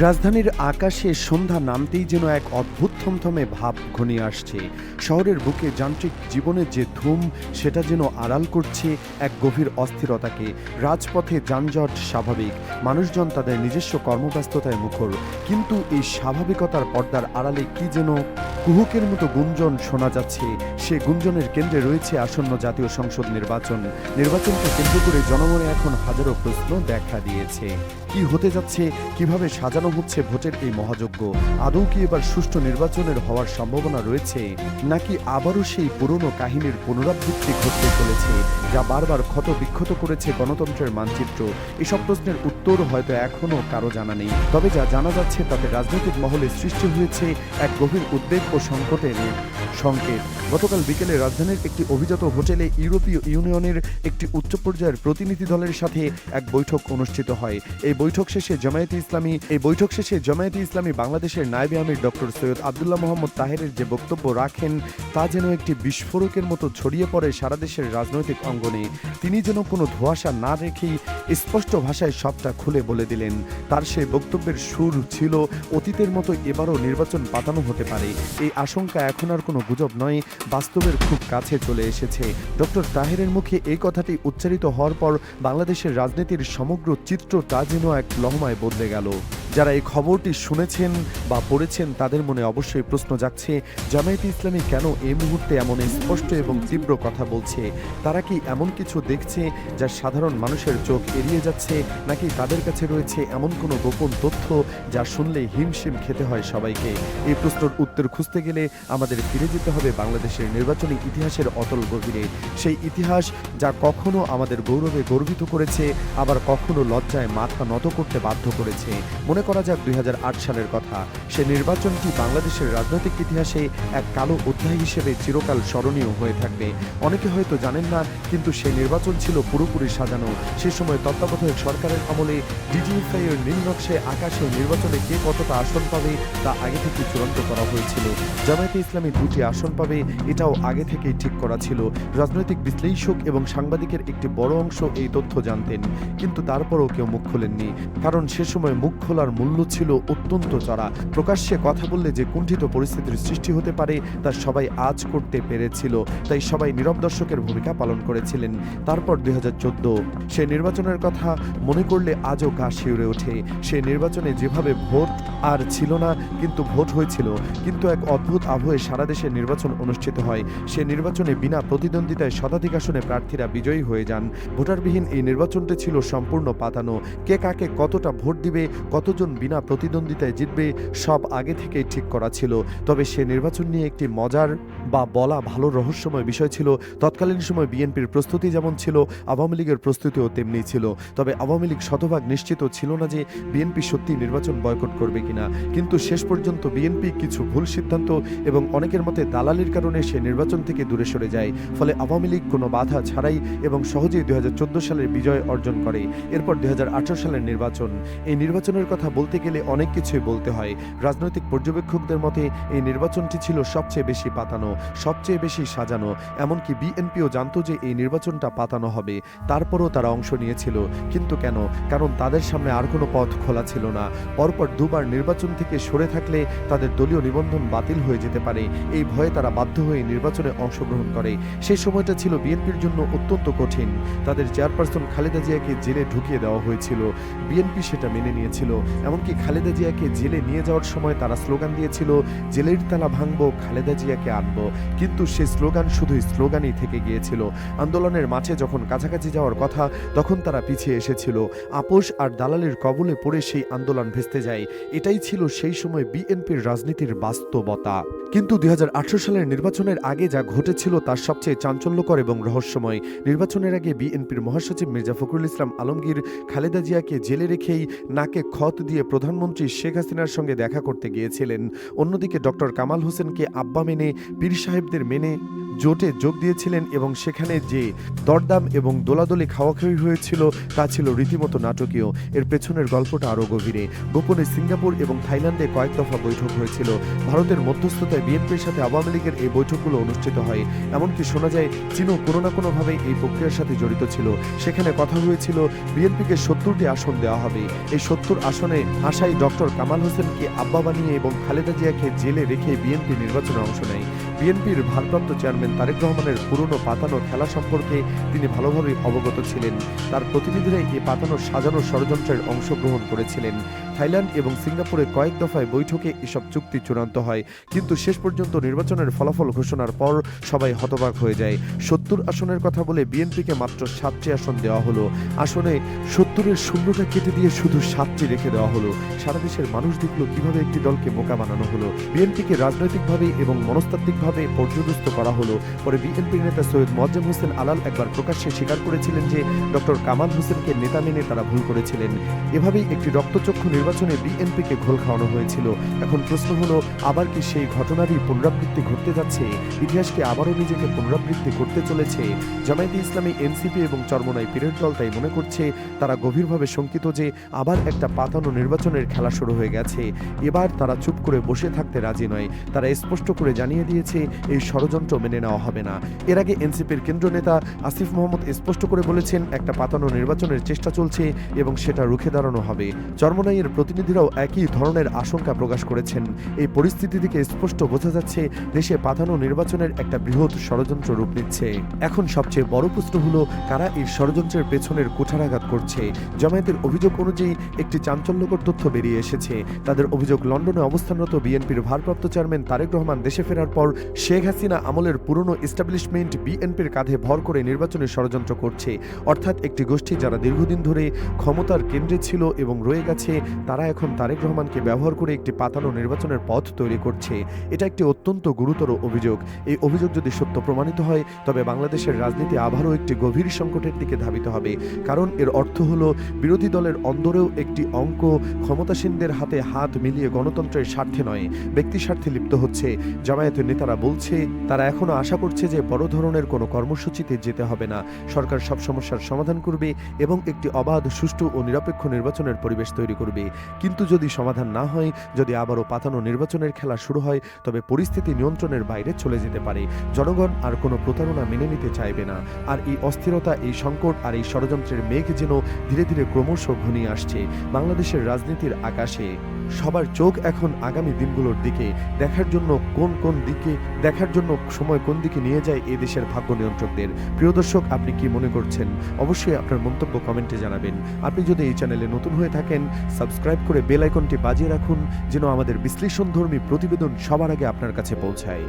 রাজধানীর আকাশে সন্ধ্যা নামতেই যেন এক অদ্ভুত থমথমে ভাব ঘনিয়ে আসছে। শহরের বুকে যান্ত্রিক জীবনের যে ধুম, সেটা যেন আড়াল করছে এক গভীর অস্থিরতাকে। রাজপথে যানজট স্বাভাবিক, মানুষজন তাদের নিজস্ব কর্মব্যস্ততায় মুখর, কিন্তু এই স্বাভাবিকতার পর্দার আড়ালে কি যেন কুহুকের মতো গুঞ্জন শোনা যাচ্ছে। সে গুঞ্জনের কেন্দ্রে রয়েছে আসন্ন জাতীয় সংসদ নির্বাচনকে কেন্দ্র করে জনমনে এখন হাজারো প্রশ্ন দেখা দিয়েছে। কি হতে যাচ্ছে, কিভাবে সাজানো হচ্ছে ভোটের এই মহাযজ্ঞ? আদৌ কি এবার সুষ্ঠু নির্বাচনের হওয়ার সম্ভাবনা রয়েছে, নাকি আবারও সেই পুরনো কাহিনীর পুনরাবৃত্তি ঘটতে চলেছে, যা বারবার ক্ষত বিক্ষত করেছে গণতন্ত্রের মানচিত্র? এসব প্রশ্নের উত্তর হয়তো এখনও কারো জানা নেই, তবে যা জানা যাচ্ছে তাতে রাজনৈতিক মহলে সৃষ্টি হয়েছে এক গভীর উদ্বেগ ও সংকটের সংকেত। গতকাল বিকেলে রাজধানীর একটি অভিজাত হোটেলে ইউরোপীয় ইউনিয়নের একটি উচ্চ পর্যায়ের প্রতিনিধি দলের সাথে এক বৈঠক অনুষ্ঠিত হয়। এই বৈঠক শেষে জামায়াতে ইসলামী বাংলাদেশের নায়েবে আমির ডক্টর সৈয়দ আব্দুল্লাহ মোহাম্মদ তাহেরের যে বক্তব্য রাখেন, তা যেন একটি বিস্ফোরকের মতো ছড়িয়ে পড়ে সারা দেশের রাজনৈতিক অঙ্গনে। তিনি যেন কোনো ধোঁয়াশা না রেখেই স্পষ্ট ভাষায় সবটা খুলে বলে দিলেন। তার সেই বক্তব্যের সুর ছিল, অতীতের মতো এবারও নির্বাচন পাতানো হতে পারে। এই আশঙ্কা এখন আর কোনো গুজব নয়, বাস্তবের খুব কাছে চলে এসেছে। ডক্টর তাহেরের মুখে এই কথাটি উচ্চারিত হওয়ার পর বাংলাদেশের রাজনীতির সমগ্র চিত্রটা যেন এক লহমায় বদলে গেল। যারা এই খবরটি শুনেছেন বা পড়েছেন তাদের মনে অবশ্যই প্রশ্ন জাগছে, জামায়াতে ইসলামী কেন এই মুহূর্তে এমন স্পষ্ট এবং তীব্র কথা বলছে? তারা কি এমন কিছু দেখছে যা সাধারণ মানুষের চোখ এড়িয়ে যাচ্ছে, নাকি তাদের কাছে রয়েছে এমন কোনো গোপন তথ্য যা শুনলে হিমশিম খেতে হয় সবাইকে? এই প্রশ্নের উত্তর খুঁজতে গেলে আমাদের ফিরে যেতে হবে বাংলাদেশের নির্বাচনী ইতিহাসের অতল গভীরে। সেই ইতিহাস যা কখনো আমাদের গৌরবে গর্বিত করেছে, আবার কখনো লজ্জায় মাথা নত করতে বাধ্য করেছে। মনে করা যাক 2008 সালের কথা। সে নির্বাচনটি বাংলাদেশের রাজনৈতিক ইতিহাসে এক কালো অধ্যায় হিসেবে চিরকাল স্মরণীয় হয়ে থাকবে। অনেকে হয়তো জানেন না, কিন্তু সেই নির্বাচন ছিল পুরোপুরি সাজানো। সে সময় তত্ত্বাবধায়ক সরকারের আমলে ডিজিএফআই এর নীলনকশে আকাশে নির্বাচনে কে কতটা আসন পাবে তা আগে থেকে চূড়ান্ত করা হয়েছিল। জামায়াতে ইসলামী 2টি আসন পাবে, এটাও আগে থেকেই ঠিক করা ছিল। রাজনৈতিক বিশ্লেষক এবং সাংবাদিকের একটি বড় অংশ এই তথ্য জানতেন, কিন্তু তারপরও কেউ মুখ খোলেননি, কারণ সে সময় মুখ খোলার মূল্য ছিল অত্যন্ত চড়া। প্রকাশ্যে কথা বললে যে কুণ্ঠিত পরিস্থিতির সৃষ্টি হতে পারে তা সবাই আজ করতে পেরেছিল, তাই সবাই নীরব দর্শকের ভূমিকা পালন করেছিলেন। তারপর 2014 সে নির্বাচনের কথা মনে করলে আজও গা শিউরে ওঠে। সে নির্বাচনে যেভাবে ভোট আর ছিল না, কিন্তু ভোট হয়েছিল, কিন্তু এক অদ্ভুত আবহে সারা দেশে নির্বাচন অনুষ্ঠিত হয়। সে নির্বাচনে বিনা প্রতিদ্বন্দ্বিতায় শতাধিক আসনে প্রার্থীরা বিজয়ী হয়ে যান। ভোটারবিহীন এই নির্বাচনটি ছিল সম্পূর্ণ পাতানো। কে কাকে কতটা ভোট দিবে, কতজন বিনা প্রতিদ্বন্দ্বিতায় জিতবে, সব আগে থেকেই ঠিক করা ছিল। তবে সে নির্বাচন নিয়ে একটি মজার বা বলা ভালো রহস্যময় বিষয় ছিল। তৎকালীন সময় বিএনপির প্রস্তুতি যেমন ছিল, আওয়ামী লীগের প্রস্তুতিও তেমনি ছিল। তবে আওয়ামী লীগ শতভাগ নিশ্চিত ছিল না যে বিএনপি সত্যি নির্বাচন বয়কট করবে কিনা, কিন্তু শেষ পর্যন্ত বিএনপি কিছু ভুল সিদ্ধান্ত এবং অনেকের মতে দালালির কারণে সে নির্বাচন থেকে দূরে সরে যায়। ফলে আওয়ামী লীগ কোনো বাধা ছাড়াই এবং সহজেই 2014 সালের বিজয় অর্জন করে। এরপর 2018 সালের নির্বাচন। এই নির্বাচনের কথা বলতে গেলে অনেক কিছুই বলতে হয়। রাজনৈতিক পর্যবেক্ষকদের মতে এই নির্বাচনটি ছিল সবচেয়ে বেশি পাতানো, সবচেয়ে বেশি সাজানো। এমনকি বিএনপিও জানতো যে এই নির্বাচনটা পাতানো হবে, তারপরও তারা অংশ নিয়েছিল। কিন্তু কেন? কারণ তাদের সামনে আর কোনো পথ খোলা ছিল না। পরপর দুবার নির্বাচন থেকে সরে থাকলে তাদের দলীয় নিবন্ধন বাতিল হয়ে যেতে পারে। এই ভয়ে তারা বাধ্য হয়ে নির্বাচনে অংশগ্রহণ করে। সেই সময়টা ছিল বিএনপির জন্য অত্যন্ত কঠিন। তাদের চেয়ারপারসন খালেদা জিয়াকে জেলে ঢুকিয়ে দেওয়া হয়েছিল। বিএনপি সেটা মেনে নিয়েছিল। এমনকি খালেদা জিয়াকে জেলে নিয়ে যাওয়ার সময় তারা স্লোগান দিয়েছিল, জেলের তালা ভাঙবো, খালেদা জিয়াকে আনবো। কিন্তু সেই স্লোগান শুধুই স্লোগানই থেকে গিয়েছিল। আন্দোলনের মাঠে যখন কাছাকাছি যাওয়ার কথা, তখন তারা পিছিয়ে এসেছিল। আপোষ আর দালালের কবলে পড়ে সেই আন্দোলন ভেস্তে যায়। এটাই ছিল সেই সময় বিএনপির রাজনীতির বাস্তবতা। কিন্তু 2018 সালের নির্বাচনের আগে যা ঘটেছিল তার সবচেয়ে চাঞ্চল্যকর এবং রহস্যময়। নির্বাচনের আগে বিএনপির মহাসচিব মির্জা ফখরুল ইসলাম আলমগীর খালেদা জিয়াকে জেলে রেখেই নাকে খত দিয়ে প্রধানমন্ত্রী শেখ হাসিনার সঙ্গে দেখা করতে গিয়েছিলেন। অন্যদিকে ডক্টর কামাল হোসেনকে আব্বা মেনে, পীর সাহেবদের মেনে জোটে যোগ দিয়েছিলেন এবং সেখানে যে দরদাম এবং দোলাদলি খাওয়াখাওয়ি হয়েছিল তা ছিল রীতিমতো নাটকীয়। এর পেছনের গল্পটা আরও গভীরে। গোপনে সিঙ্গাপুর এবং থাইল্যান্ডে কয়েক দফা বৈঠক হয়েছিল। ভারতের মধ্যস্থতায় বিএনপির সাথে আওয়ামী লীগের এই বৈঠকগুলো অনুষ্ঠিত হয়। এমনকি শোনা যায় চীনও কোনো না কোনোভাবে এই প্রক্রিয়ার সাথে জড়িত ছিল। সেখানে কথা হয়েছিল বিএনপিকে 70টি আসন দেওয়া হবে। এই 70 আসনে আশাই ডক্টর কামাল হোসেনকে আব্বা বানিয়ে এবং খালেদা জিয়াকে জেলে রেখে বিএনপি নির্বাচনে অংশ নেয়। বিএনপির ভারপ্রাপ্ত চেয়ারম্যান তারেক রহমানের পুরনো পাতানো খেলা সম্পর্কে তিনি ভালোভাবে অবগত ছিলেন। তার প্রতিনিধিরা এই পাতানো সাজানো ষড়যন্ত্রের অংশগ্রহণ করেছিলেন। থাইল্যান্ড এবং সিঙ্গাপুরে কয়েক দফায় বৈঠকে এসব চুক্তি চূড়ান্ত হয়, কিন্তু শেষ পর্যন্ত নির্বাচনের ফলাফল ঘোষণার পর সবাই হতবাক হয়ে যায়। 70 আসনের কথা বলে বিএনপিকে মাত্র 7টি আসন দেওয়া হলো। আসনে 70-এর শূন্যটা কেটে দিয়ে শুধু 7টি রেখে দেওয়া হলো। সারা দেশের মানুষ দেখলো কিভাবে একটি দলকে বোকা বানানো হলো। বিএনপিকে রাজনৈতিকভাবে এবং মনস্তাত্ত্বিকভাবে পর্যদস্ত করা হলো। পরে বিএনপির নেতা সৈয়দ মোয়াজ্জেম হোসেন আলাল একবার প্রকাশ্যে স্বীকার করেছিলেন যে ডক্টর কামাল হোসেনকে নেতা মেনে তারা ভুল করেছিলেন। এভাবেই একটি রক্তচক্ষু নির্বাচনে বিএনপিকে ঘোল খাওয়ানো হয়েছিল। এখন প্রশ্ন হলো, আবার কি সেই ঘটনারই পুনরাবৃত্তি ঘটতে যাচ্ছে? ইতিহাসকে আবারও নিজেকে পুনরাবৃত্তি করতে চলেছে? জামায়াতে ইসলামী, এনসিপি এবং চরমোনাই পীরের দল তাই মনে করছে, তারা গভীরভাবে শঙ্কিত যে আবার একটা পাতানো নির্বাচনের খেলা শুরু হয়ে গেছে। এবার তারা চুপ করে বসে থাকতে রাজি নয়। তারা স্পষ্ট করে জানিয়ে দিয়েছে এই ষড়যন্ত্র মেনে নেওয়া হবে না। এর আগে এনসিপির কেন্দ্র নেতা আসিফ মোহাম্মদ স্পষ্ট করে বলেছেন, একটা পাতানো নির্বাচনের চেষ্টা চলছে এবং সেটা রুখে দাঁড়ানো হবে। চরমোনাইয়ের প্রতিনিধিরাও একই ধরনের আশঙ্কা প্রকাশ করেছেন। এই পরিস্থিতি থেকে স্পষ্ট বোঝা যাচ্ছে দেশে পাতানো নির্বাচনের একটা বৃহৎ ষড়যন্ত্র রূপ নিচ্ছে। এখন সবচেয়ে বড় প্রশ্ন হলো, কারা এই ষড়যন্ত্রের পেছনের কুঠারাঘাত করছে? জামায়াতের অভিযোগ অনুযায়ী একটি চাঞ্চল্যকর তথ্য বেরিয়ে এসেছে। তাদের অভিযোগ, লন্ডনে অবস্থানরত বিএনপির ভারপ্রাপ্ত চেয়ারম্যান তারেক রহমান দেশে ফেরার পর শেখ হাসিনা আমলের পুরনো এস্টাবলিশমেন্ট বিএনপির কাঁধে ভর করে নির্বাচনী ষড়যন্ত্র করছে। অর্থাৎ একটি গোষ্ঠী যারা দীর্ঘদিন ধরে ক্ষমতার কেন্দ্রে ছিল এবং রয়ে গেছে, তারা এখন তারেক রহমানকে ব্যবহার করে একটি পাতানো নির্বাচনের পথ তৈরি করছে। এটা একটি অত্যন্ত গুরুতর অভিযোগ। এই অভিযোগ যদি সত্য প্রমাণিত হয়, তবে বাংলাদেশের রাজনীতি আবারও একটি গভীর সংকটের দিকে ধাবিত হবে। কারণ এর অর্থ হলো, বিরোধী দলের অন্দরেও একটি অঙ্ক ক্ষমতাসীনদের হাতে হাত মিলিয়ে গণতন্ত্রের স্বার্থে নয়, ব্যক্তি স্বার্থে লিপ্ত হচ্ছে। জামায়াতের নেতারা বলছে, তারা এখনো আশা করছে যে বড় ধরনের কোনো কর্মসূচিতে যেতে হবে না। সরকার সব সমস্যার সমাধান করবে এবং একটি অবাধ, সুষ্ঠু ও নিরপেক্ষ নির্বাচনের পরিবেশ তৈরি করবে। কিন্তু যদি সমাধান না হয়, যদি আবারও পাতানো নির্বাচনের খেলা শুরু হয়, তবে পরিস্থিতি নিয়ন্ত্রণের বাইরে চলে যেতে পারে। জনগণ আর কোনো প্রতারণা মেনে নিতে চাইবে না। আর এই অস্থিরতা, এই সংকট আর এই ষড়যন্ত্রের মেঘ যেন ধীরে ধীরে ক্রমশ ঘনিয়ে আসছে বাংলাদেশের রাজনীতির আকাশে। সবার চোখ এখন আগামী দিনগুলোর দিকে, দেখার জন্য সময় কোন দিকে নিয়ে যায় এই দেশের ভাগ্য নিয়ন্ত্রকদের। প্রিয় দর্শক, আপনি কি মনে করছেন? অবশ্যই আপনার মন্তব্য কমেন্টে জানাবেন। আপনি যদি এই চ্যানেলে নতুন হয়ে থাকেন, সাবস্ক্রাইব করে বেল আইকনটি বাজিয়ে রাখুন, যেন আমাদের বিশ্লেষণধর্মী প্রতিবেদন সবার আগে আপনার কাছে পৌঁছায়।